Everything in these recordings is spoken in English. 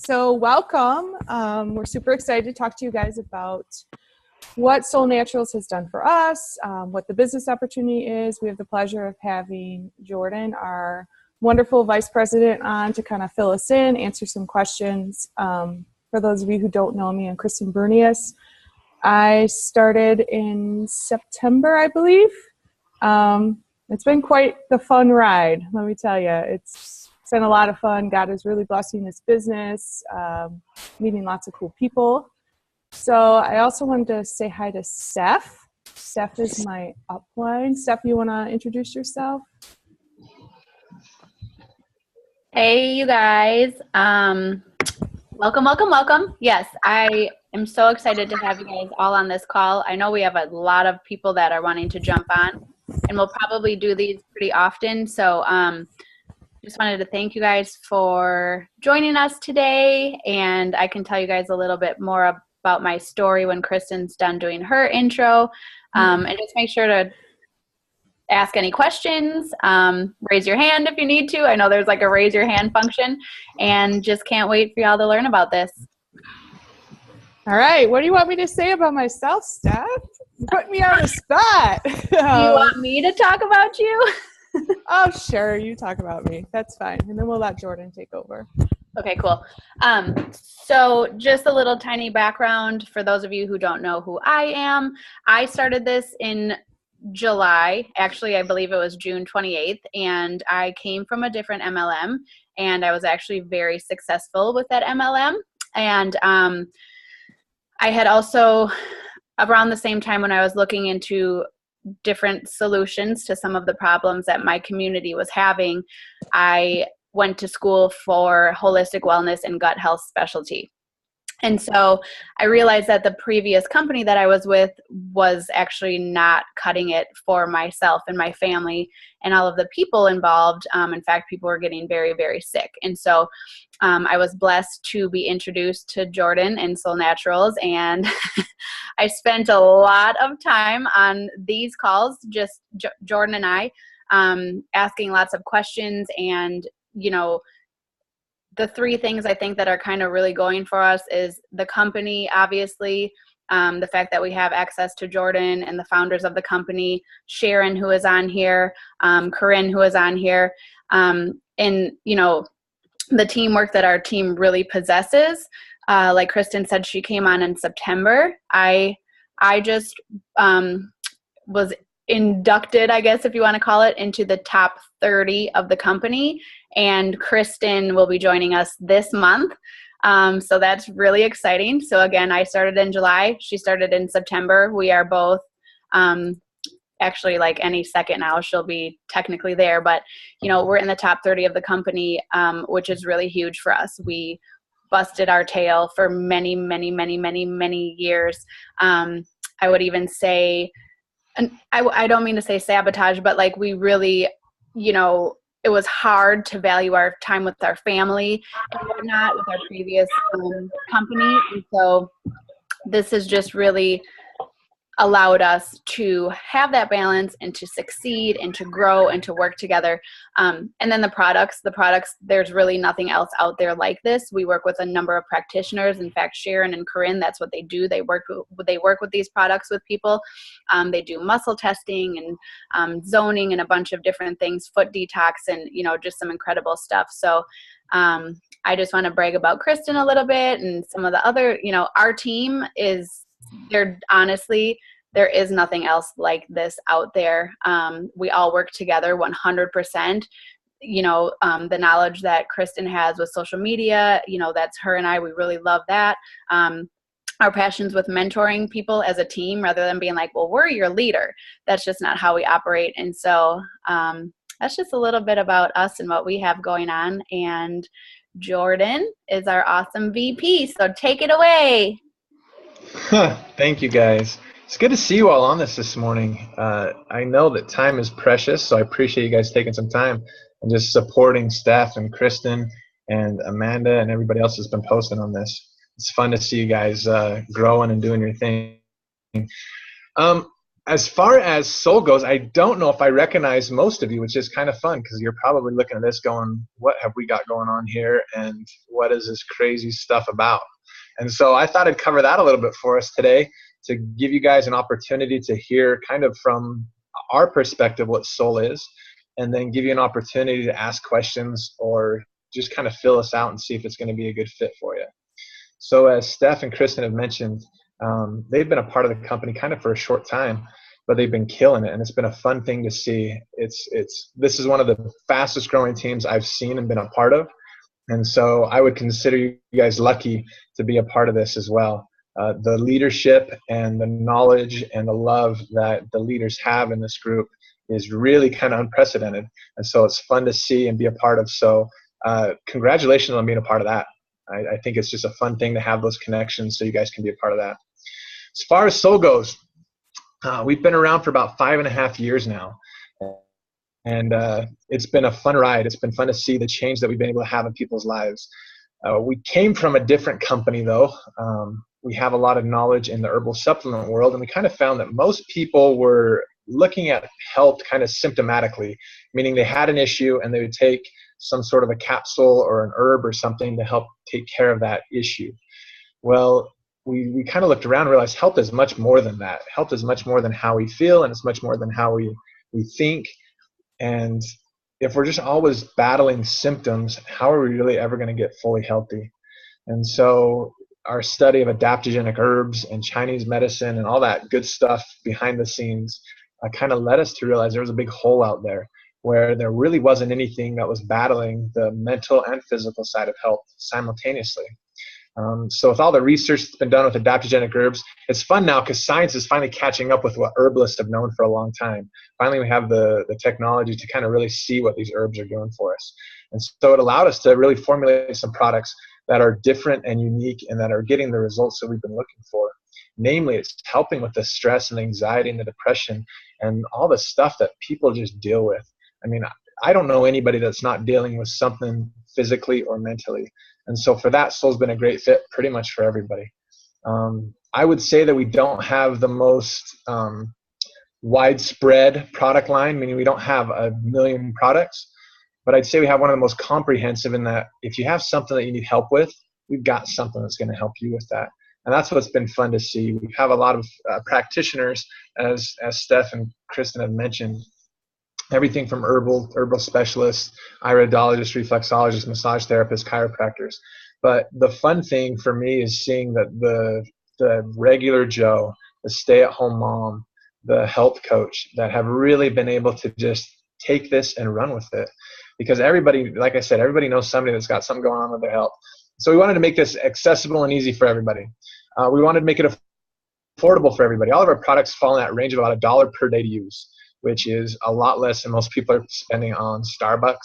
So welcome. We're super excited to talk to you guys about what Soul Naturals has done for us, what the business opportunity is. We have the pleasure of having Jordan, our wonderful vice president, on to kind of fill us in, answer some questions. For those of you who don't know me, I'm Kristen Bernius. I started in September, I believe. It's been quite the fun ride, let me tell you. It's been a lot of fun. God is really blessing this business, meeting lots of cool people. So I also wanted to say hi to Steph. Steph is my upline. Steph, you want to introduce yourself? Hey, you guys. Welcome. Yes, I am so excited to have you guys all on this call. I know we have a lot of people that are wanting to jump on, and we'll probably do these pretty often. So just wanted to thank you guys for joining us today, and I can tell you guys a little bit more about my story when Kristen's done doing her intro, and just make sure to ask any questions, raise your hand if you need to. I know there's like a raise your hand function, and just can't wait for y'all to learn about this. All right. What do you want me to say about myself, Steph? You put me on the spot. You want me to talk about you? Oh, sure. You talk about me. That's fine. And then we'll let Jordan take over. Okay, cool. So just a little tiny background for those of you who don't know who I am. I started this in July. Actually, I believe it was June 28th, and I came from a different MLM, and I was actually very successful with that MLM. And I had also, around the same time when I was looking into different solutions to some of the problems that my community was having, I went to school for holistic wellness and gut health specialty. And so I realized that the previous company that I was with was actually not cutting it for myself and my family and all of the people involved. In fact, people were getting very, very sick. And so I was blessed to be introduced to Jordan and Soul Naturals. And I spent a lot of time on these calls, just Jordan and I, asking lots of questions. And, you know, the three things I think that are kind of really going for us is the company, obviously, the fact that we have access to Jordan and the founders of the company, Sharon, who is on here, Corinne, who is on here, and, you know, the teamwork that our team really possesses. Like Kristen said, she came on in September. I just was inducted, I guess, if you want to call it, into the top 30 of the company. And Kristen will be joining us this month. So that's really exciting. So again, I started in July. She started in September. We are both actually, like, any second now she'll be technically there. But, you know, we're in the top 30 of the company, which is really huge for us. We busted our tail for many years. I would even say, and I don't mean to say sabotage, but like we really, you know, it was hard to value our time with our family and whatnot with our previous company. And so this has just really allowed us to have that balance and to succeed and to grow and to work together. And then the products, there's really nothing else out there like this. We work with a number of practitioners. In fact, Sharon and Corinne, that's what they do. They work with these products with people. They do muscle testing and zoning and a bunch of different things, foot detox, and, you know, just some incredible stuff. So I just want to brag about Kristen a little bit and some of the other, you know, our team is, there is nothing else like this out there. We all work together 100%. You know, the knowledge that Kristen has with social media, you know, that's her and I, we really love that. Our passions with mentoring people as a team rather than being like, well, we're your leader. That's just not how we operate. And so that's just a little bit about us and what we have going on. And Jordan is our awesome VP. So take it away. Thank you, guys. It's good to see you all on this morning. I know that time is precious, so I appreciate you guys taking some time and just supporting Steph and Kristen and Amanda and everybody else that's been posting on this. It's fun to see you guys growing and doing your thing. as far as Soul goes, I don't know if I recognize most of you, which is kind of fun because you're probably looking at this going, what have we got going on here? And what is this crazy stuff about? And so I thought I'd cover that a little bit for us today to give you guys an opportunity to hear kind of from our perspective what Soul is, and then give you an opportunity to ask questions or just kind of fill us out and see if it's going to be a good fit for you. So as Steph and Kristen have mentioned, they've been a part of the company kind of for a short time, but they've been killing it, and it's been a fun thing to see. This is one of the fastest growing teams I've seen and been a part of, and so I would consider you guys lucky to be a part of this as well. The leadership and the knowledge and the love that the leaders have in this group is really kind of unprecedented, and so it's fun to see and be a part of. So congratulations on being a part of that. I think it's just a fun thing to have those connections so you guys can be a part of that. As far as Soul goes, we've been around for about 5.5 years now. And it's been a fun ride. It's been fun to see the change that we've been able to have in people's lives. We came from a different company, though. We have a lot of knowledge in the herbal supplement world, and we kind of found that most people were looking at health kind of symptomatically, meaning they had an issue and they would take some sort of a capsule or an herb or something to help take care of that issue. Well, we kind of looked around and realized health is much more than that. Health is much more than how we feel, and it's much more than how we think. And if we're just always battling symptoms, how are we really ever going to get fully healthy? And so our study of adaptogenic herbs and Chinese medicine and all that good stuff behind the scenes kind of led us to realize there was a big hole out there where there really wasn't anything that was battling the mental and physical side of health simultaneously. So with all the research that's been done with adaptogenic herbs, it's fun now because science is finally catching up with what herbalists have known for a long time. Finally, we have the technology to kind of really see what these herbs are doing for us. And so it allowed us to really formulate some products that are different and unique and that are getting the results that we've been looking for. Namely, it's helping with the stress and the anxiety and the depression and all the stuff that people just deal with. I mean, I don't know anybody that's not dealing with something physically or mentally. And so for that, Soul's been a great fit pretty much for everybody. I would say that we don't have the most widespread product line, meaning we don't have 1 million products, but I'd say we have one of the most comprehensive in that if you have something that you need help with, we've got something that's going to help you with that. And that's what's been fun to see. We have a lot of practitioners, as Steph and Kristen have mentioned, everything from herbal specialists, iridologists, reflexologists, massage therapists, chiropractors. But the fun thing for me is seeing that the regular Joe, the stay-at-home mom, the health coach that have really been able to just take this and run with it. Because everybody, like I said, everybody knows somebody that's got something going on with their health. So we wanted to make this accessible and easy for everybody. We wanted to make it affordable for everybody. All of our products fall in that range of about $1 per day to use, which is a lot less than most people are spending on Starbucks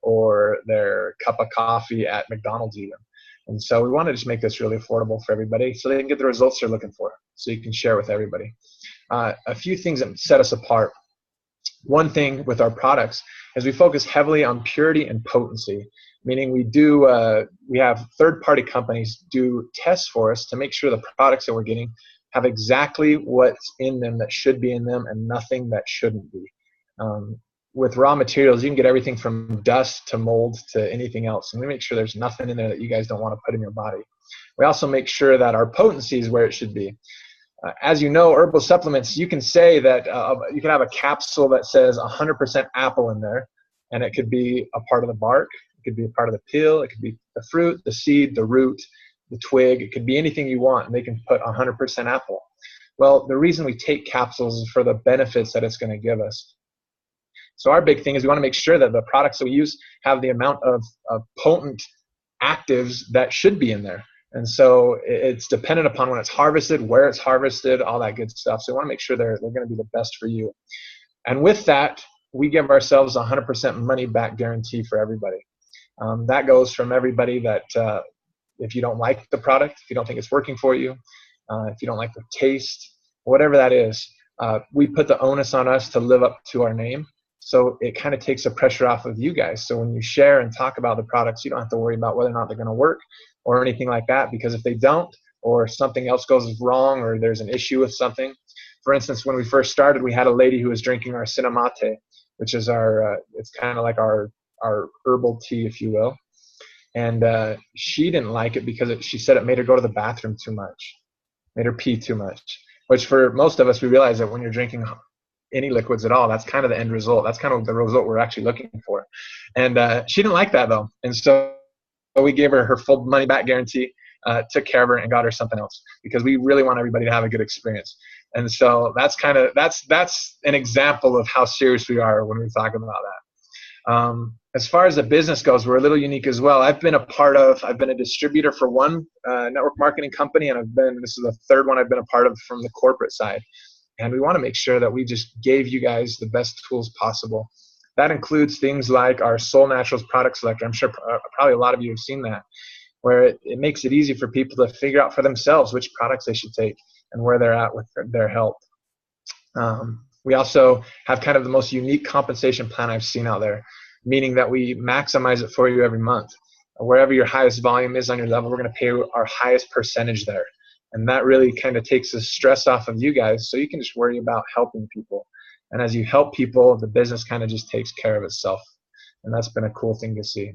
or their cup of coffee at McDonald's even. And so we wanted to just make this really affordable for everybody so they can get the results they're looking for, so you can share with everybody. A few things that set us apart. One thing with our products is we focus heavily on purity and potency, meaning we have third-party companies do tests for us to make sure the products that we're getting have exactly what's in them that should be in them and nothing that shouldn't be. With raw materials, you can get everything from dust to mold to anything else. And we make sure there's nothing in there that you guys don't want to put in your body. We also make sure that our potency is where it should be. As you know, herbal supplements, you can say that you can have a capsule that says 100% apple in there, and it could be a part of the bark, it could be a part of the peel, it could be the fruit, the seed, the root, the twig, it could be anything you want, and they can put 100% apple. Well, the reason we take capsules is for the benefits that it's going to give us. So our big thing is we want to make sure that the products that we use have the amount of potent actives that should be in there. And so it's dependent upon when it's harvested, where it's harvested, all that good stuff. So we want to make sure they're going to be the best for you. And with that, we give ourselves a 100% money back guarantee for everybody. That goes from everybody that if you don't like the product, if you don't think it's working for you, if you don't like the taste, whatever that is, we put the onus on us to live up to our name. So it kind of takes the pressure off of you guys. So when you share and talk about the products, you don't have to worry about whether or not they're going to work or anything like that, because if they don't, or something else goes wrong, or there's an issue with something, For instance, when we first started, we had a lady who was drinking our cinnamate, which is our, it's kind of like our herbal tea, if you will. And she didn't like it because she said it made her go to the bathroom too much, made her pee too much, which for most of us, we realize that when you're drinking any liquids at all, that's kind of the end result. That's kind of the result we're actually looking for. And she didn't like that, though. And so we gave her full money back guarantee, took care of her, and got her something else, because we really want everybody to have a good experience. And so that's an example of how serious we are when we talk about that. As far as the business goes, we're a little unique as well. I've been a distributor for one network marketing company, and this is the third one I've been a part of from the corporate side. And we want to make sure that we just gave you guys the best tools possible. That includes things like our Solle Naturals product selector. I'm sure probably a lot of you have seen that, where it makes it easy for people to figure out for themselves which products they should take and where they're at with their health. We also have kind of the most unique compensation plan I've seen out there, meaning that we maximize it for you every month. Wherever your highest volume is on your level, we're going to pay our highest percentage there. And that really kind of takes the stress off of you guys, so you can just worry about helping people. And as you help people, the business kind of just takes care of itself. And that's been a cool thing to see.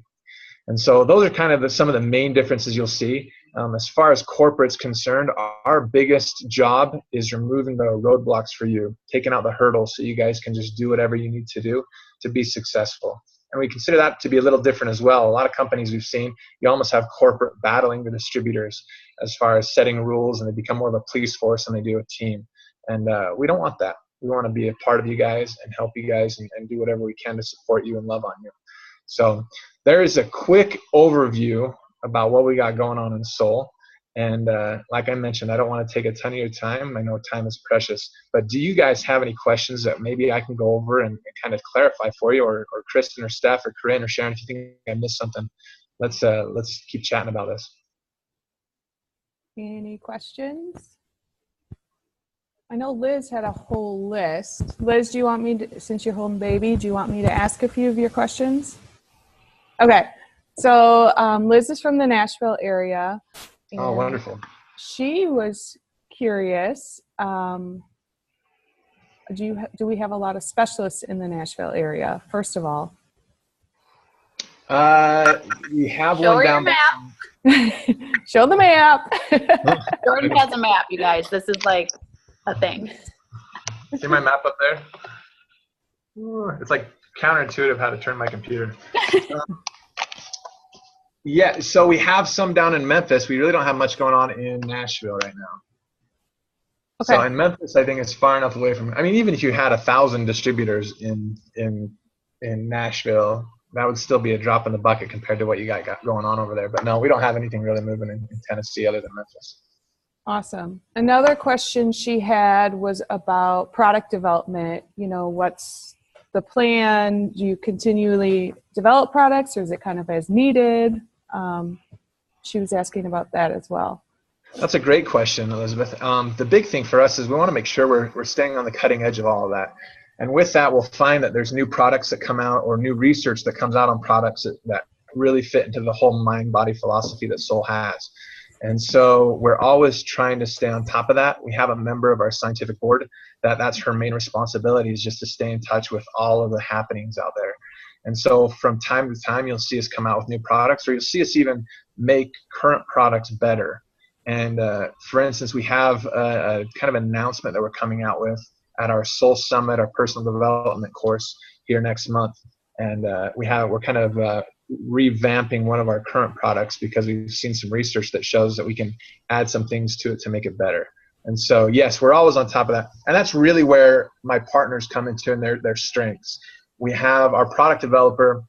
And so those are kind of some of the main differences you'll see. As far as corporate's concerned, our biggest job is removing the roadblocks for you, taking out the hurdles so you guys can just do whatever you need to do to be successful. And we consider that to be a little different as well. A lot of companies we've seen, you almost have corporate battling the distributors as far as setting rules, and they become more of a police force than they do a team. And we don't want that. We want to be a part of you guys and help you guys and do whatever we can to support you and love on you. So there is a quick overview about what we got going on in Solle. And like I mentioned, I don't want to take a ton of your time. I know time is precious. But do you guys have any questions that maybe I can go over and kind of clarify for you, or Kristen or Steph or Corinne or Sharon, if you think I missed something? Let's keep chatting about this. Any questions? I know Liz had a whole list. Liz, do you want me to, since you're holding baby, do you want me to ask a few of your questions? Okay. So Liz is from the Nashville area. Oh, wonderful. She was curious. Do we have a lot of specialists in the Nashville area, first of all? We have Show one her down. your map. Show the map. Jordan has a map, you guys. This is like a thing. See my map up there? It's like counterintuitive how to turn my computer. Yeah, so we have some down in Memphis. We really don't have much going on in Nashville right now. Okay. So in Memphis, I think it's far enough away from. I mean, even if you had 1,000 distributors in Nashville, that would still be a drop in the bucket compared to what you got going on over there. But no, we don't have anything really moving in Tennessee other than Memphis. Awesome. Another question she had was about product development. You know, what's the plan? Do you continually develop products, or is it kind of as needed? She was asking about that as well. That's a great question, Elizabeth. The big thing for us is we want to make sure we're staying on the cutting edge of all of that. And with that, we'll find that there's new products that come out, or new research that comes out on products that really fit into the whole mind-body philosophy that Solle has. And so we're always trying to stay on top of that. We have a member of our scientific board that's her main responsibility, is just to stay in touch with all of the happenings out there. And so from time to time, you'll see us come out with new products, or you'll see us even make current products better. And for instance, we have a kind of announcement that we're coming out with at our Solle Summit, our personal development course here next month. And we're kind of revamping one of our current products because we've seen some research that shows that we can add some things to it to make it better. And so, yes, we're always on top of that. And that's really where my partners come into and their strengths. We have our product developer.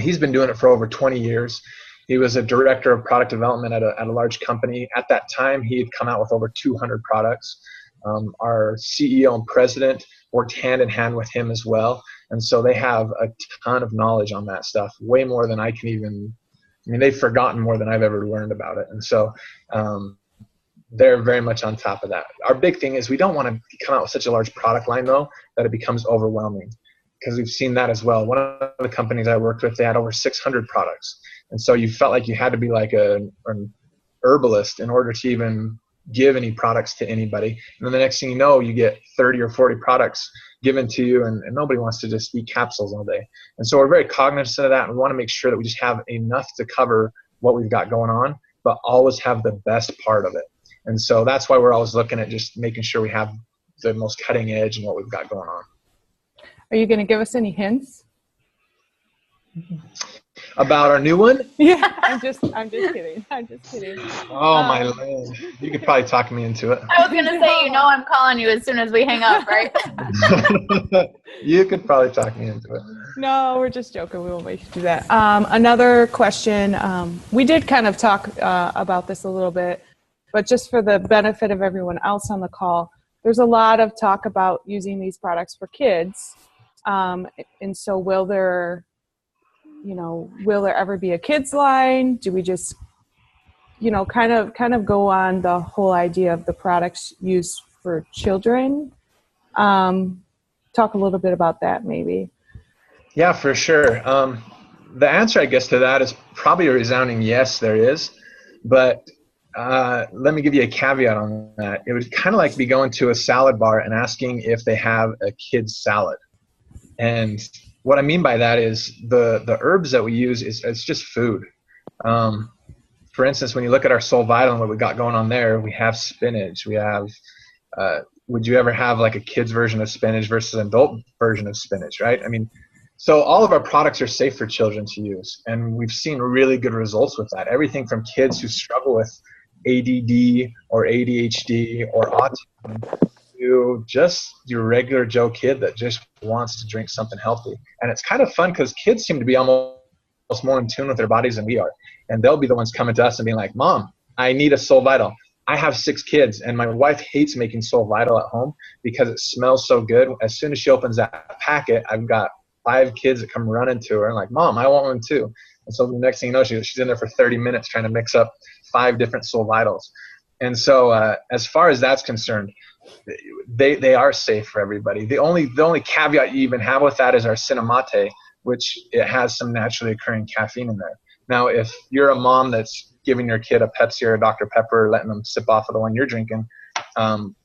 He's been doing it for over 20 years. He was a director of product development at a large company. At that time, he had come out with over 200 products. Our CEO and president worked hand in hand with him as well. And so they have a ton of knowledge on that stuff, way more than I can even, they've forgotten more than I've ever learned about it. And so they're very much on top of that. Our big thing is we don't want to come out with such a large product line, though, that it becomes overwhelming, because we've seen that as well. One of the companies I worked with, they had over 600 products. And so you felt like you had to be like an herbalist in order to even give any products to anybody. And then the next thing you know, you get 30 or 40 products given to you, and nobody wants to just eat capsules all day. And so we're very cognizant of that, and we want to make sure that we just have enough to cover what we've got going on, but always have the best part of it. And so that's why we're always looking at just making sure we have the most cutting edge in what we've got going on. Are you going to give us any hints? About our new one? Yeah, I'm just kidding. I'm just kidding. Oh, my land. You could probably talk me into it. I was going to say, I'm calling you as soon as we hang up, right? You could probably talk me into it. No, we're just joking. We won't make you do that. Another question. We did kind of talk about this a little bit, but just for the benefit of everyone else on the call, there's a lot of talk about using these products for kids. And so will there ever be a kids line? Do we just, kind of go on the whole idea of the products used for children? Talk a little bit about that maybe. Yeah, for sure. The answer, I guess, to that is probably a resounding yes, there is. But let me give you a caveat on that. It would kind of like be going to a salad bar and asking if they have a kid's salad. And what I mean by that is the herbs that we use it's just food. For instance, when you look at our Soul Vital and what we got going on there, we have spinach. We have, would you ever have like a kid's version of spinach versus an adult version of spinach, right? I mean, so all of our products are safe for children to use, and we've seen really good results with that. Everything from kids who struggle with ADD or ADHD or autism to just your regular Joe kid that just wants to drink something healthy. And it's kind of fun because kids seem to be almost more in tune with their bodies than we are. And they'll be the ones coming to us and being like, Mom, I need a Soul Vital. I have 6 kids, and my wife hates making Soul Vital at home because it smells so good. As soon as she opens that packet, I've got 5 kids that come running to her and like, Mom, I want one too. And so the next thing you know, she's in there for 30 minutes trying to mix up 5 different Soul Vitals. And so as far as that's concerned, they are safe for everybody. The only caveat you even have with that is our Cinnamate, which it has some naturally occurring caffeine in there. Now, if you're a mom that's giving your kid a Pepsi or a Dr. Pepper, letting them sip off of the one you're drinking,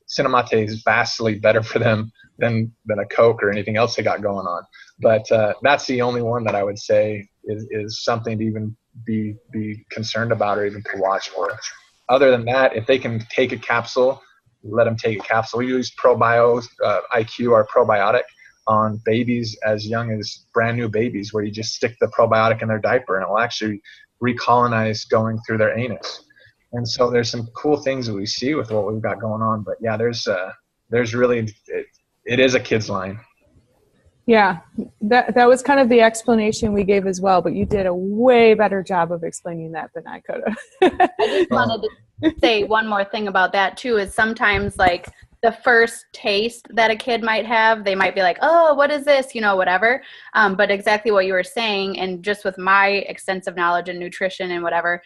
Cinnamate is vastly better for them than a Coke or anything else they got going on. But that's the only one that I would say is something to even be concerned about or even to watch for. Other than that, if they can take a capsule, let them take a capsule. We use ProBio IQ, our probiotic, on babies as young as brand new babies, where you just stick the probiotic in their diaper and it will actually recolonize going through their anus. And so there's some cool things that we see with what we've got going on. But yeah, there's really, it is a kid's line. Yeah, that was kind of the explanation we gave as well, but you did a way better job of explaining that than I could have. I just wanted to say one more thing about that too, is sometimes like the first taste that a kid might have, they might be like, oh, what is this? Whatever. But exactly what you were saying, and just with my extensive knowledge in nutrition and whatever,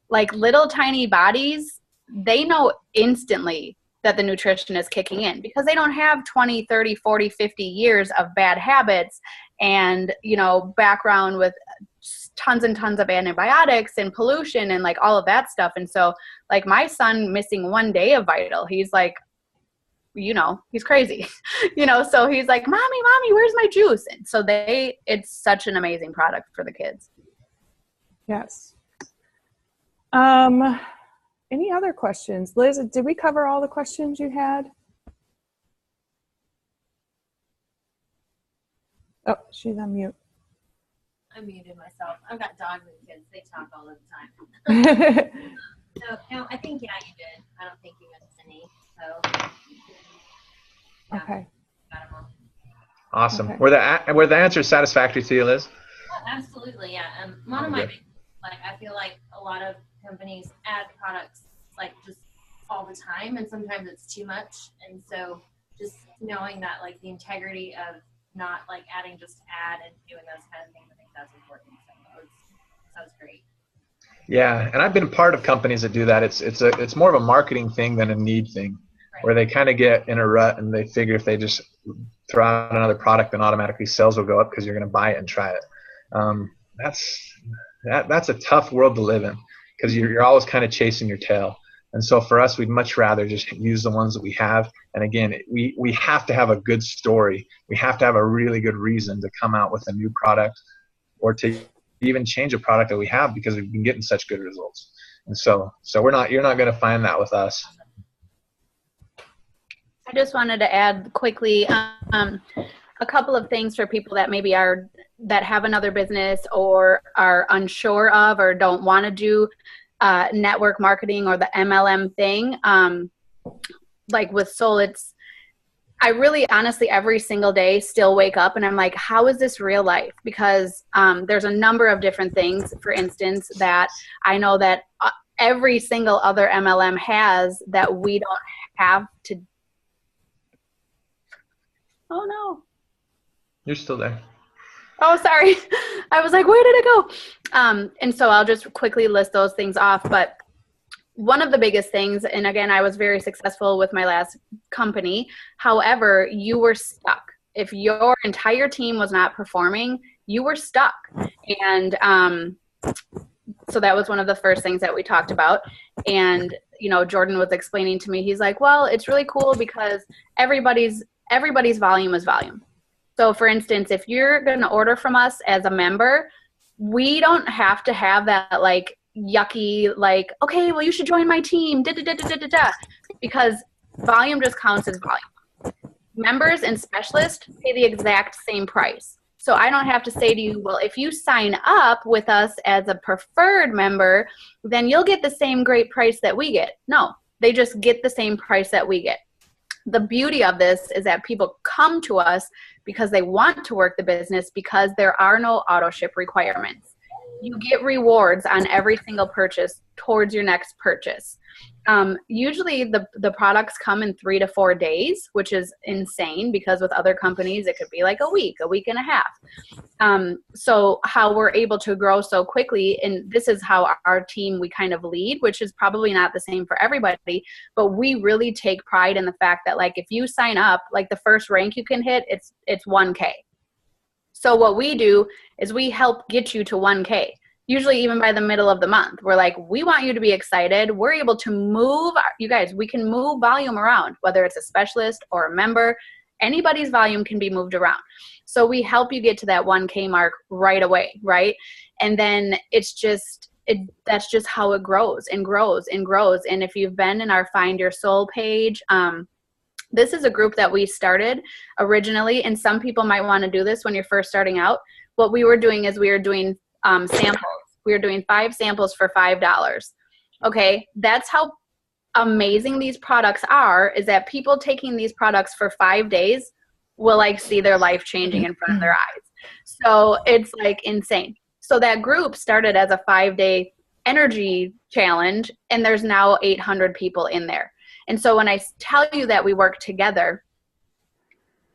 like little tiny bodies, they know instantly that the nutrition is kicking in because they don't have 20, 30, 40, 50 years of bad habits and, background with tons and tons of antibiotics and pollution and like all of that stuff. And so like my son missing 1 day of Vital, he's like, he's crazy, so he's like, mommy, where's my juice? And so it's such an amazing product for the kids. Yes. Any other questions? Liz, did we cover all the questions you had? Oh, she's on mute. I muted myself. I've got dogs and kids. They talk all the time. So, no, I think, yeah, you did. I don't think you missed any. So, yeah, okay. Got them all. Awesome. Okay. Were the answers satisfactory to you, Liz? Oh, absolutely, yeah. One of my big, I feel like a lot of companies add products like just all the time, and sometimes it's too much. And so just knowing that like the integrity of not like adding just to add and doing those kind of things, I think that's important. So that was great. Yeah, and I've been part of companies that do that. It's more of a marketing thing than a need thing, right, where they kind of get in a rut and they figure if they just throw out another product, then automatically sales will go up because you're going to buy it and try it. That's a tough world to live in because you're always kind of chasing your tail. And so for us, we'd much rather just use the ones that we have. And again, we have to have a good story. We have to have a really good reason to come out with a new product or to even change a product that we have, because we've been getting such good results. And so you're not going to find that with us. I just wanted to add quickly a couple of things for people that maybe that have another business or are unsure of or don't want to do network marketing or the MLM thing. Like with Solle, I really honestly every single day still wake up and I'm like, how is this real life? Because there's a number of different things, for instance, that I know that every single other MLM has that we don't have to. Oh no. You're still there. Oh, sorry. I was like, where did it go? And so I'll just quickly list those things off. But one of the biggest things, and again, I was very successful with my last company. However, you were stuck. If your entire team was not performing, you were stuck. And so that was one of the first things that we talked about. And, you know, Jordan was explaining to me, he's like, well, it's really cool because everybody's volume is volume. So for instance, if you're going to order from us as a member, we don't have to have that like yucky, like, okay, well you should join my team, because volume just counts as volume. Members and specialists pay the exact same price. So I don't have to say to you, well, if you sign up with us as a preferred member, then you'll get the same great price that we get. No, they just get the same price that we get. The beauty of this is that people come to us because they want to work the business, because there are no auto ship requirements. You get rewards on every single purchase towards your next purchase. Usually the products come in 3 to 4 days, which is insane, because with other companies, it could be like a week and a half. So how we're able to grow so quickly, and this is how our team, we kind of lead, which is probably not the same for everybody, but we really take pride in the fact that like, if you sign up, like the first rank you can hit, it's 1K. So what we do is we help get you to 1K. Usually even by the middle of the month. We're like, we want you to be excited. We're able to move, you guys, we can move volume around, whether it's a specialist or a member, anybody's volume can be moved around. So we help you get to that 1K mark right away, right? And then it's just, that's just how it grows and grows and grows. And if you've been in our Find Your Soul page, this is a group that we started originally, and some people might want to do this when you're first starting out. What we were doing is we were doing samples. We were doing 5 samples for $5. Okay, that's how amazing these products are, is that people taking these products for 5 days will like see their life changing in front of their eyes. So it's like insane. So that group started as a 5-day energy challenge, and there's now 800 people in there. And so when I tell you that we work together,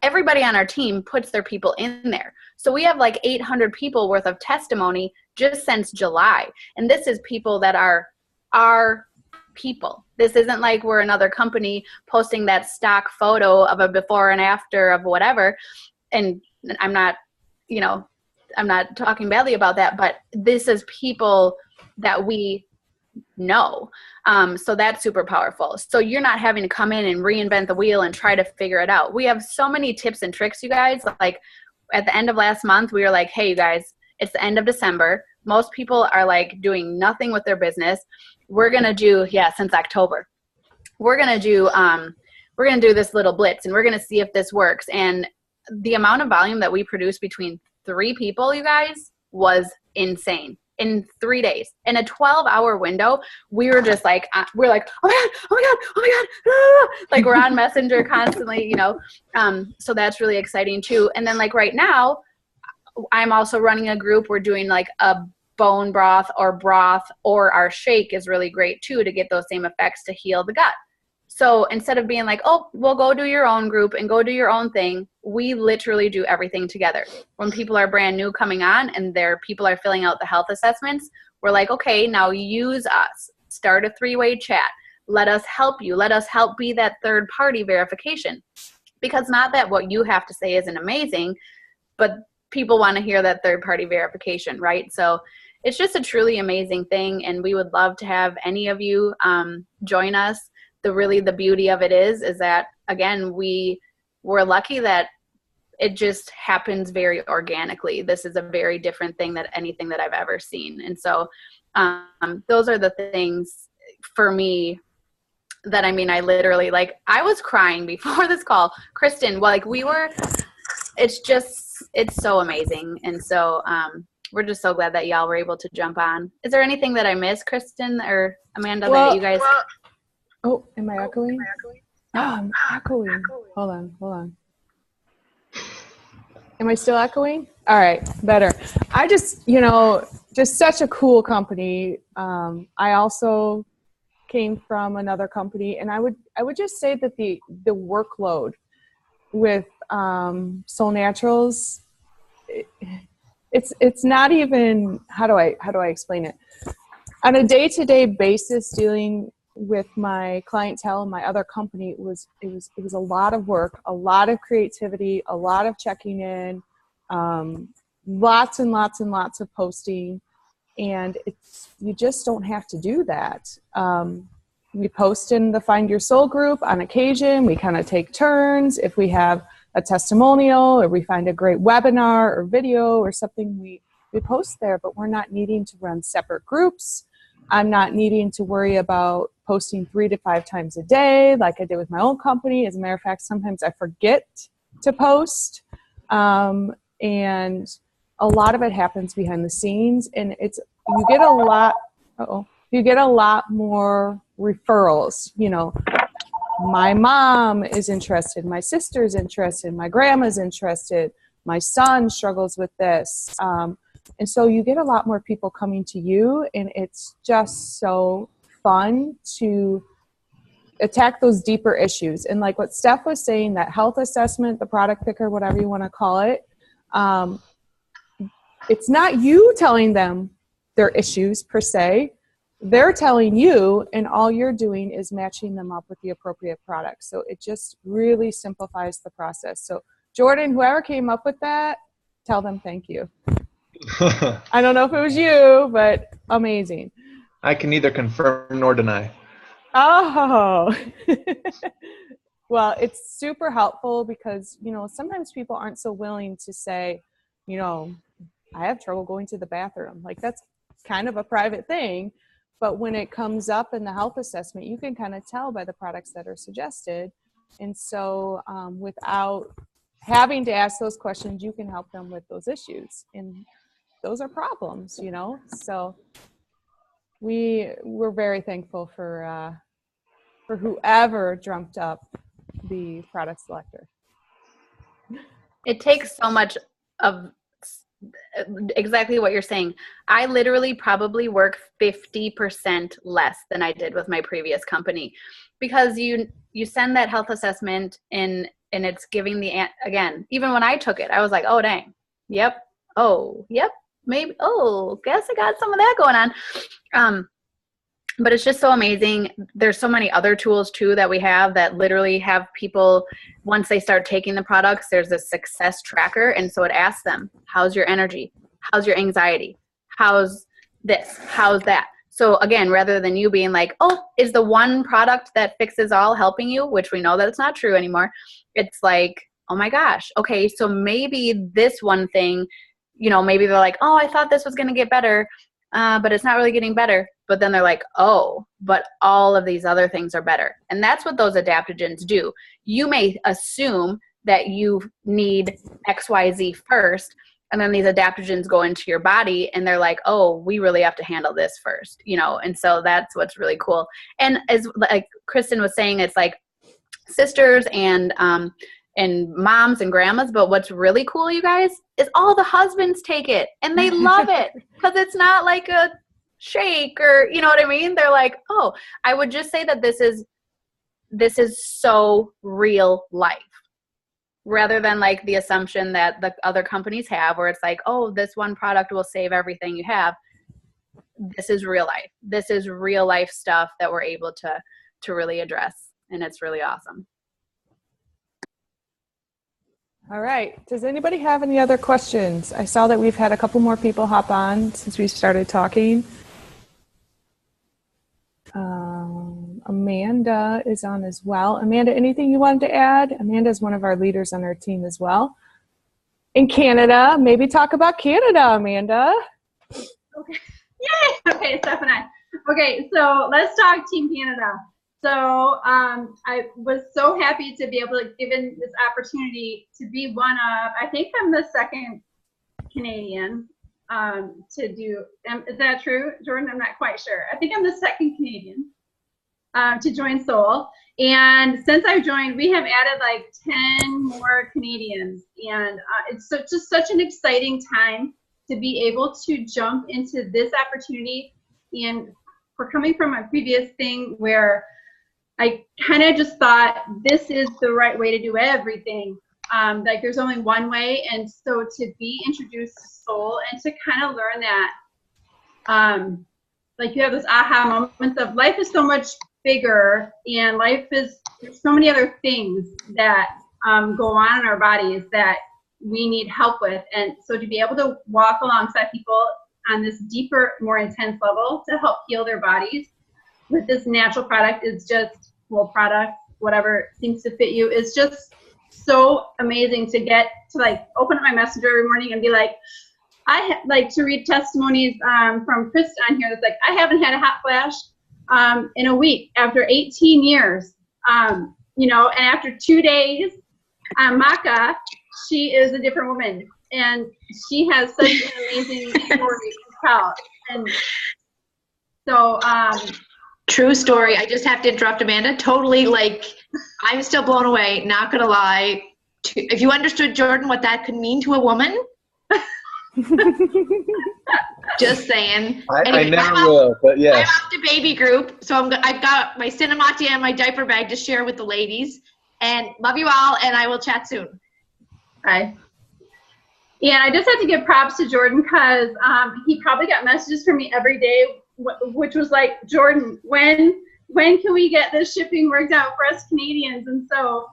everybody on our team puts their people in there. So we have like 800 people worth of testimony just since July. And this is people that are our people. This isn't like we're another company posting that stock photo of a before and after of whatever. And I'm not, you know, I'm not talking badly about that, but this is people that we know. So that's super powerful. So you're not having to come in and reinvent the wheel and try to figure it out. We have so many tips and tricks, you guys. Like at the end of last month, we were like, hey, you guys, it's the end of December. Most people are like doing nothing with their business. We're going to do, since October, we're going to do this little blitz, and we're going to see if this works. And the amount of volume that we produced between 3 people, you guys, was insane. In 3 days, in a 12-hour window, we were just like, we're like, oh my God, ah! Like we're on Messenger constantly, you know. So that's really exciting too. And then like right now, I'm also running a group. We're doing like a bone broth, or our shake is really great too, to get those same effects to heal the gut. So instead of being like, oh, well, go do your own group and go do your own thing, we literally do everything together. When people are brand new coming on and people are filling out the health assessments, we're like, okay, now use us. Start a 3-way chat. Let us help you. Let us help be that third-party verification. Because not that what you have to say isn't amazing, but people want to hear that third-party verification, right? So it's just a truly amazing thing. And we would love to have any of you join us. The beauty of it is that, again, we're lucky that it just happens very organically. This is a very different thing than anything that I've ever seen. And so those are the things for me that, I mean, I literally, like, I was crying before this call. Kristen, like, it's so amazing. And so we're just so glad that y'all were able to jump on. Is there anything that I missed, Kristen or Amanda, that you guys? Oh, am I echoing? Oh, I'm echoing. Hold on. Am I still echoing? All right, better. I just, just such a cool company. I also came from another company, and I would just say that the workload with Solle Naturals, it's not even, how do I explain it? On a day-to-day basis, dealing with my clientele and my other company, it was a lot of work, a lot of creativity, a lot of checking in, lots and lots and lots of posting, and you just don't have to do that. We post in the Find Your Soul group on occasion. We kind of take turns. If we have a testimonial or we find a great webinar or video or something, we post there, but we're not needing to run separate groups. I'm not needing to worry about posting 3 to 5 times a day like I did with my own company. As a matter of fact, sometimes I forget to post. And a lot of it happens behind the scenes, and you get a lot more referrals. My mom is interested, my sister's interested, my grandma's interested, my son struggles with this. And so you get a lot more people coming to you, and it's just so fun to attack those deeper issues. And like what Steph was saying, that health assessment, the product picker, whatever you want to call it, it's not you telling them their issues per se. They're telling you, and all you're doing is matching them up with the appropriate product. So it just really simplifies the process. So Jordan, whoever came up with that, tell them thank you. I don't know if it was you, but amazing. I can neither confirm nor deny. Oh, well, it's super helpful because, sometimes people aren't so willing to say, I have trouble going to the bathroom. Like, that's kind of a private thing. But when it comes up in the health assessment, you can kind of tell by the products that are suggested. And so without having to ask those questions, you can help them with those issues. And those are problems, So we're very thankful for whoever dreamt up the product selector. It takes so much of exactly what you're saying. I literally probably work 50% less than I did with my previous company, because you send that health assessment and it's giving again, even when I took it, I was like, oh, dang. Yep. Oh, yep. Maybe. Oh, guess I got some of that going on. But it's just so amazing. There's so many other tools too that we have that literally have people, once they start taking the products, there's a success tracker. And so it asks them, how's your energy? How's your anxiety? How's this? How's that? So again, rather than you being like, oh, is the one product that fixes all helping you, which we know that it's not true anymore. It's like, oh my gosh. Okay. So maybe this one thing, maybe they're like, oh, I thought this was going to get better. But it's not really getting better. But then they're like, oh, but all of these other things are better. And that's what those adaptogens do. You may assume that you need XYZ first, and then these adaptogens go into your body and they're like, oh, we really have to handle this first, and so that's what's really cool. And as like Kristen was saying, it's like sisters and moms and grandmas, but what's really cool, you guys, is all the husbands take it and they love it because it's not like a shake or, you know what I mean? They're like, oh, I would just say that this is so real life, rather than like the assumption that the other companies have where it's like, oh, this one product will save everything you have. This is real life. This is real life stuff that we're able to really address. And it's really awesome. All right. Does anybody have any other questions? I saw that we've had a couple more people hop on since we started talking. Amanda is on as well. Amanda, anything you wanted to add? Amanda is one of our leaders on our team as well. In Canada, maybe talk about Canada, Amanda. Okay. Yay! Okay, Steph and I. Okay, so let's talk Team Canada. So I was so happy to be able to given this opportunity to be one of, I think I'm the second Canadian to do, is that true, Jordan? I'm not quite sure. I think I'm the second Canadian to join Solle. And since I've joined, we have added like 10 more Canadians. And it's just such an exciting time to be able to jump into this opportunity. And we're coming from a previous thing where I kind of just thought this is the right way to do everything. Like there's only one way. And so to be introduced to Solle and to kind of learn that, like you have those aha moments of life is so much bigger and life is, there's so many other things that go on in our bodies that we need help with. And so to be able to walk alongside people on this deeper, more intense level to help heal their bodies with this natural product is just, well, product, whatever seems to fit you, is just so amazing to get to like open up my messenger every morning and be like, like to read testimonies from Krista on here that's like, I haven't had a hot flash in a week after 18 years, you know, and after 2 days on Maca, she is a different woman and she has such an amazing story to tell. And so, true story. I just have to interrupt Amanda. Totally, like, I'm still blown away, not gonna lie. If you understood, Jordan, what that could mean to a woman, just saying. I never will, but yes. I'm off to baby group, so I've got my Cinemati and my diaper bag to share with the ladies. And love you all, and I will chat soon. Bye. Yeah, I just had to give props to Jordan because he probably got messages from me every day, which was like, Jordan, when can we get this shipping worked out for us Canadians? And so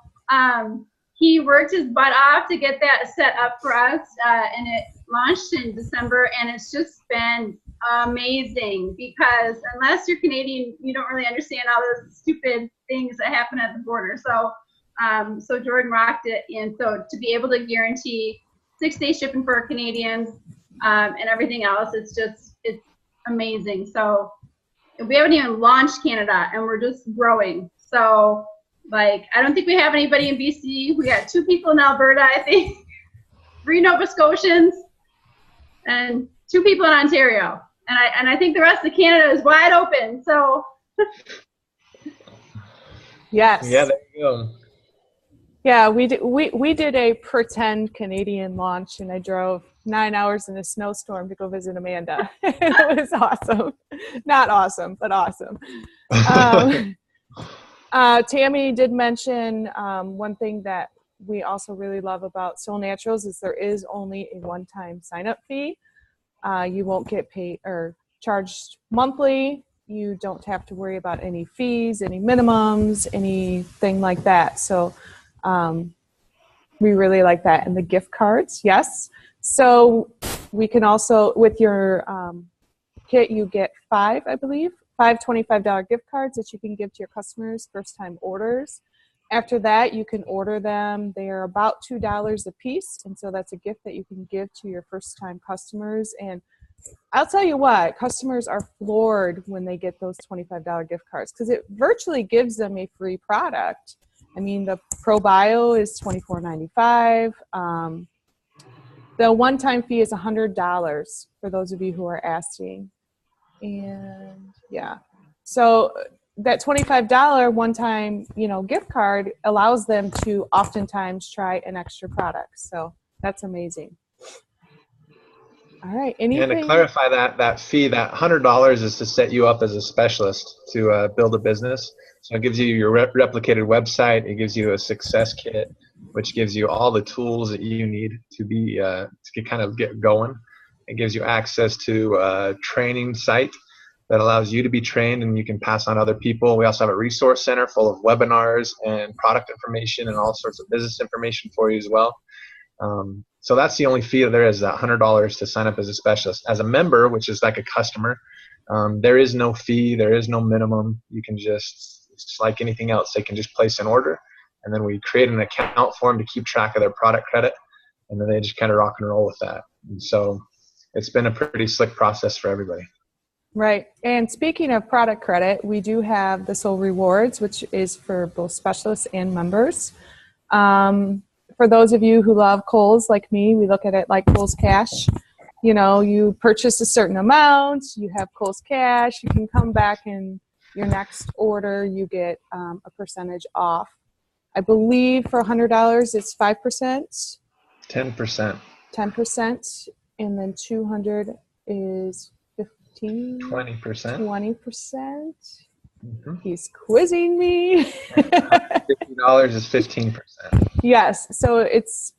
he worked his butt off to get that set up for us, and it launched in December, and it's just been amazing because unless you're Canadian, you don't really understand all those stupid things that happen at the border. So so Jordan rocked it, and so to be able to guarantee 6-day shipping for our Canadians and everything else, it's amazing. So we haven't even launched Canada, and we're just growing. So like, I don't think we have anybody in BC. We got 2 people in Alberta, I think, 3 Nova Scotians, and 2 people in Ontario. And I think the rest of Canada is wide open. So Yes. Yeah, there you go. Yeah, we did a pretend Canadian launch, and I drove 9 hours in a snowstorm to go visit Amanda. It was awesome. Not awesome, but awesome. Tammy did mention one thing that we also really love about Solle Naturals is there is only a one-time sign-up fee. You won't get paid or charged monthly. You don't have to worry about any fees, any minimums, anything like that. So we really like that. And the gift cards, yes. So we can also, with your kit, you get 5, I believe, 5 $25 gift cards that you can give to your customers first-time orders. After that, you can order them. They are about $2 a piece, and so that's a gift that you can give to your first-time customers. And I'll tell you what, customers are floored when they get those $25 gift cards because it virtually gives them a free product. I mean, the ProBio is $24.95. The one-time fee is $100 for those of you who are asking. And yeah, so that $25 one-time, gift card allows them to oftentimes try an extra product. So that's amazing. All right. Anything? And to clarify that fee, that $100 is to set you up as a specialist to build a business. So it gives you your replicated website. It gives you a success kit, which gives you all the tools that you need to be to kind of get going. It gives you access to a training site that allows you to be trained and you can pass on other people. We also have a resource center full of webinars and product information and all sorts of business information for you as well. So that's the only fee there is, that $100 to sign up as a specialist. As a member, which is like a customer, there is no fee, there is no minimum. You can it's like anything else. They can just place an order, and then we create an account for them to keep track of their product credit, and then they just kind of rock and roll with that. And so it's been a pretty slick process for everybody. Right. And speaking of product credit, we do have the Solle Rewards, which is for both specialists and members. For those of you who love Kohl's like me, we look at it like Kohl's Cash. You know, you purchase a certain amount, you have Kohl's Cash, you can come back and your next order, you get a percentage off. I believe for $100, it's 5%. 10%. 10%. And then 200 is 20%. 20%. Mm-hmm. He's quizzing me. $50 is 15%. Yes. So it's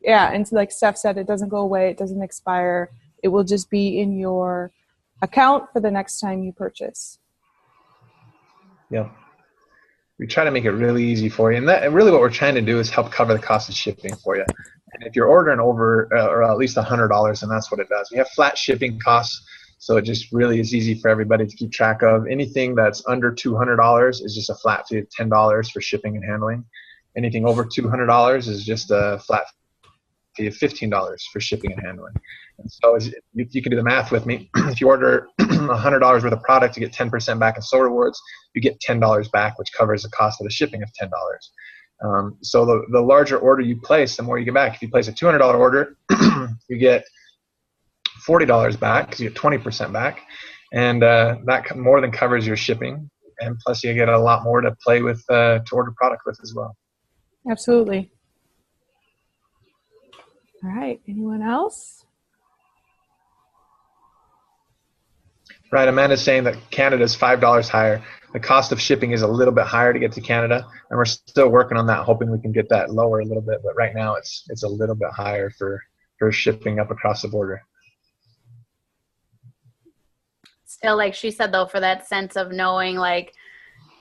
and like Steph said, it doesn't go away. It doesn't expire. It will just be in your account for the next time you purchase. Yep. We try to make it really easy for you. And really what we're trying to do is help cover the cost of shipping for you. And if you're ordering over or at least $100, then that's what it does. We have flat shipping costs. So it just really is easy for everybody to keep track of. Anything that's under $200 is just a flat fee of $10 for shipping and handling. Anything over $200 is just a flat fee of $15 for shipping and handling. And so you can do the math with me. If you order $100 worth of product, you get 10% back in Solle Rewards. You get $10 back, which covers the cost of the shipping of $10. So the larger order you place, the more you get back. If you place a $200 order, you get $40 back because you get 20% back, and that more than covers your shipping, and plus you get a lot more to play with to order product with as well. Absolutely. All right, anyone else? Right, Amanda's saying that Canada is $5 higher. The cost of shipping is a little bit higher to get to Canada, and we're still working on that, hoping we can get that lower a little bit, but right now it's a little bit higher for shipping up across the border. Still, like she said, though, for that sense of knowing, like,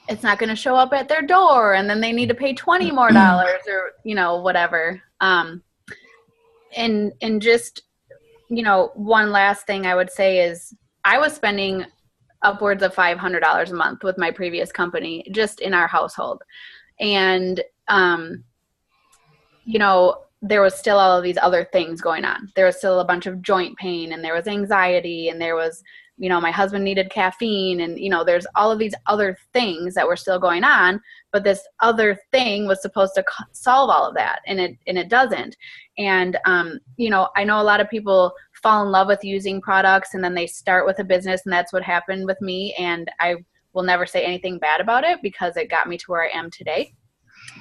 it's not going to show up at their door and then they need to pay $20 more or, you know, whatever. And just, you know, one last thing I would say is I was spending upwards of $500 a month with my previous company just in our household. And, you know, there was still all of these other things going on. There was still a bunch of joint pain, and there was anxiety, and there was, you know, my husband needed caffeine, and, you know, there's all of these other things that were still going on, but this other thing was supposed to solve all of that, and it doesn't. And, you know, I know a lot of people fall in love with using products, and then they start with a business, and that's what happened with me. And I will never say anything bad about it because it got me to where I am today.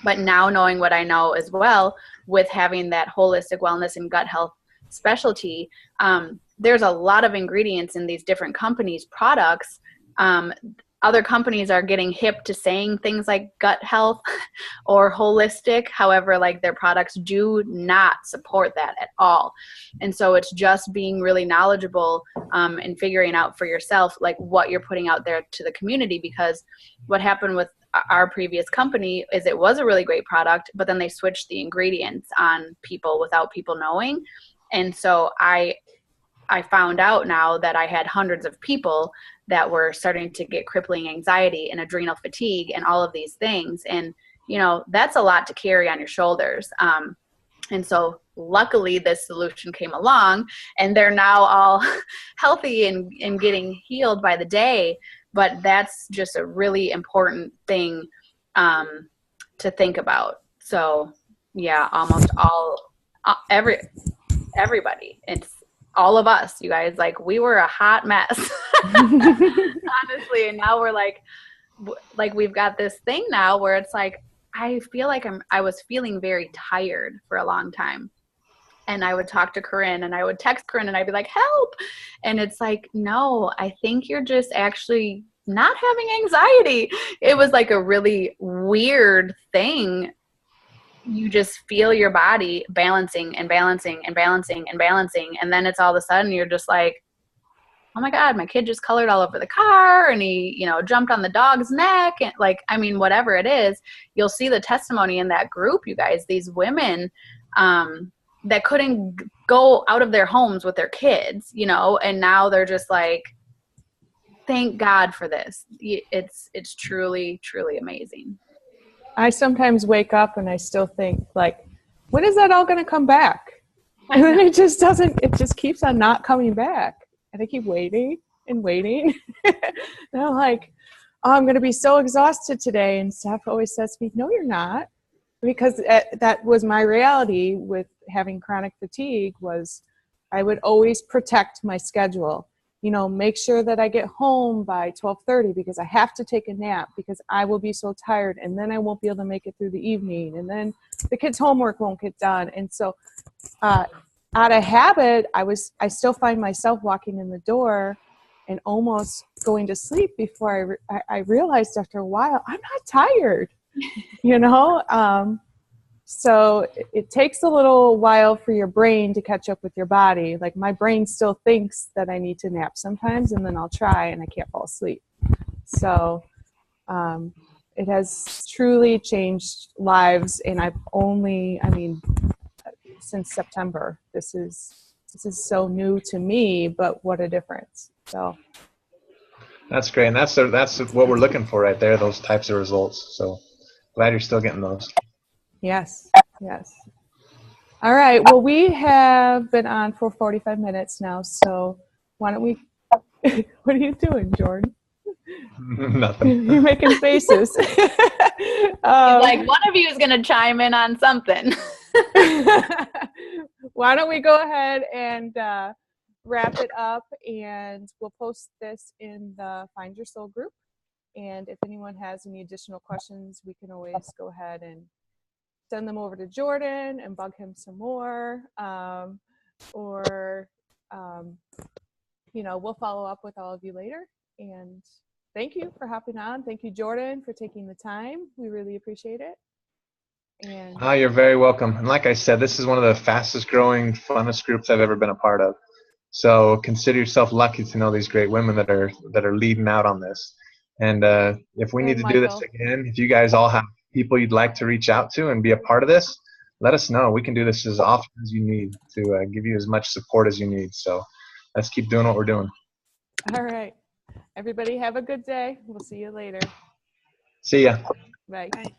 But now, knowing what I know as well, with having that holistic wellness and gut health specialty, there's a lot of ingredients in these different companies' products. Other companies are getting hip to saying things like gut health or holistic. However, like, their products do not support that at all. And so it's just being really knowledgeable and figuring out for yourself, like, what you're putting out there to the community. Because what happened with our previous company is it was a really great product, but then they switched the ingredients on people without people knowing. And so I found out now that I had hundreds of people that were starting to get crippling anxiety and adrenal fatigue and all of these things. And, you know, that's a lot to carry on your shoulders. And so luckily this solution came along, and they're now all healthy and getting healed by the day. But that's just a really important thing to think about. So yeah, almost everybody, it's all of us, you guys, like, we were a hot mess, honestly. And now we're like we've got this thing now where it's like, I feel like I was feeling very tired for a long time. And I would talk to Corinne, and I would text Corinne, and I'd be like, help. And it's like, no, I think you're just actually not having anxiety. It was like a really weird thing. You just feel your body balancing and balancing and balancing and balancing. And then it's all of a sudden you're just like, oh my God, my kid just colored all over the car, and he, you know, jumped on the dog's neck. And like, I mean, whatever it is, you'll see the testimony in that group, you guys, these women, that couldn't go out of their homes with their kids, you know, and now they're just like, thank God for this. It's truly, truly amazing. I sometimes wake up and I still think, like, when is that all going to come back? And then it just doesn't, it just keeps on not coming back. And I keep waiting and waiting. And I'm like, oh, I'm going to be so exhausted today. And Steph always says to me, no, you're not. Because that was my reality with having chronic fatigue, was I would always protect my schedule. You know, make sure that I get home by 12:30 because I have to take a nap because I will be so tired, and then I won't be able to make it through the evening, and then the kids' homework won't get done. And so out of habit, I still find myself walking in the door and almost going to sleep before I realized after a while, I'm not tired, you know? So it takes a little while for your brain to catch up with your body. Like, my brain still thinks that I need to nap sometimes, and then I'll try and I can't fall asleep. So it has truly changed lives. And since September, this is so new to me, but what a difference. So That's great. And that's what we're looking for right there, those types of results. So glad you're still getting those. Yes. All right. Well, we have been on for 45 minutes now. So why don't we, what are you doing, Jordan? Nothing. You're making faces. Like, one of you is going to chime in on something. Why don't we go ahead and wrap it up, and we'll post this in the Find Your Soul group. And if anyone has any additional questions, we can always go ahead and send them over to Jordan and bug him some more. We'll follow up with all of you later. And thank you for hopping on. Thank you, Jordan, for taking the time. We really appreciate it. And You're very welcome. And like I said, this is one of the fastest growing, funnest groups I've ever been a part of. So consider yourself lucky to know these great women that are leading out on this. And if we need to do this again, if you guys all have people you'd like to reach out to and be a part of this, let us know. We can do this as often as you need to give you as much support as you need. So let's keep doing what we're doing. all right. Everybody have a good day. We'll see you later. See ya. Bye. Bye.